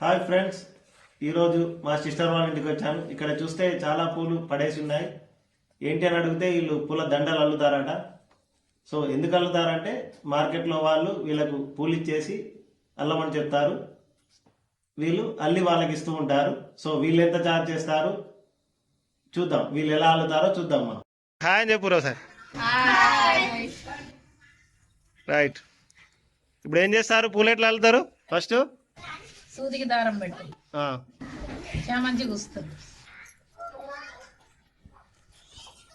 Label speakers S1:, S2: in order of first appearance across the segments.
S1: Hi friends, ఈరోజు మా sister వాళ్ళ ఇంటికి వచ్చాను. ఇక్కడ చూస్తే చాలా పూలు పడేసి ఉన్నాయి. ఏంటి అని అడిగితే వీళ్ళు పూల దండలు అల్లుతారట. సో ఎందుకు అల్లుతారంటే మార్కెట్లో వాళ్ళు వీళ్ళకు పూలు ఇచ్చేసి అల్లమని చెప్తారు. వీళ్ళు అల్లి వాళ్ళకి ఇస్తూ ఉంటారు. సో వీళ్ళు ఎంత ఛార్జ్ చేస్తారు చూద్దాం, వీళ్ళు ఎలా అల్లుతారో చూద్దాం మనం. హాయ్ అని చెప్పు సార్. రైట్, ఇప్పుడు ఏం చేస్తారు? పూలు ఎట్లా అల్లుతారు? ఫస్ట్
S2: సూదికి దారం పెట్టి చామంతి కూస్తుంది.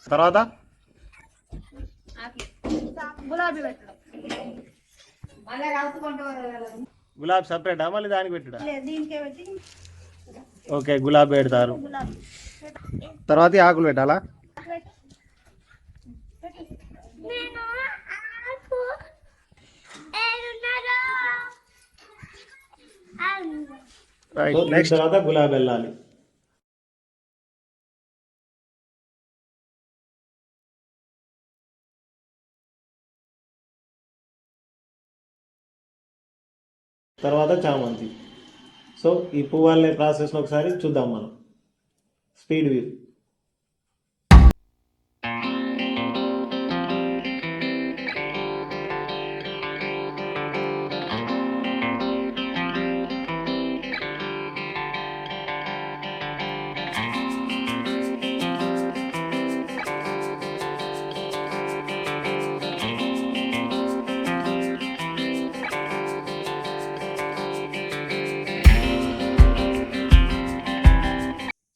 S1: తర్వాత గులాబీ సపరేటా మళ్ళీ దానికి పెట్టుడా? ఓకే, గులాబీ పెడతారు. తర్వాత ఆకులు పెట్టాలా? నెక్స్ట్ తర్వాత గులాబీ వెళ్ళాలి. తర్వాత చామంతి. సో ఈ పువ్వులే ప్రాసెస్ని ఒకసారి చూద్దాం మనం. Speed view.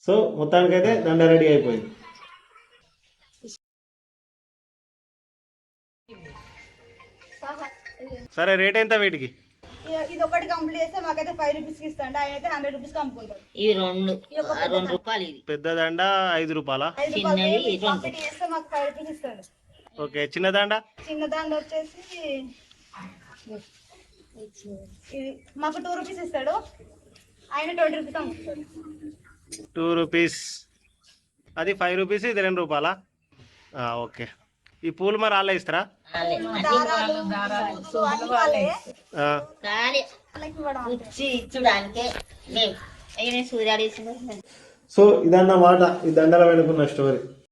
S1: సో మొత్తానికైతే దండ రెడీ అయిపోయింది. సరే, రేట్ ఎంత వీటికి?
S3: ఇది ఒకటి కంప్లీట్ చేస్తే మాకైతే 5 రూపీస్ ఇస్తాండి, ఆయన అయితే 100 రూపీస్ అమ్ముకుంటాడు.
S2: ఇవి రెండు రూపాయలు. ఇది
S1: పెద్ద దండ 5 రూపాయలా?
S3: కంప్లీట్ చేస్తే మాకు 5 రూపీస్ ఇస్తాడు.
S1: ఓకే, చిన్న దండ?
S3: చిన్న దండ వచ్చేసి ఇది మాకు 2 రూపీస్ ఇస్తాడు, ఆయన 20 రూపీస్ అమ్ముతాడు.
S1: 2 రూపీస్, అది 5 రూపీస్, ఇది 2 రూపాయలా? ఓకే. ఈ పూలు మరి వాళ్ళే ఇస్తారా? సో ఇదన్నమాట ఈ దండల వెనుకున్న స్టోరీ.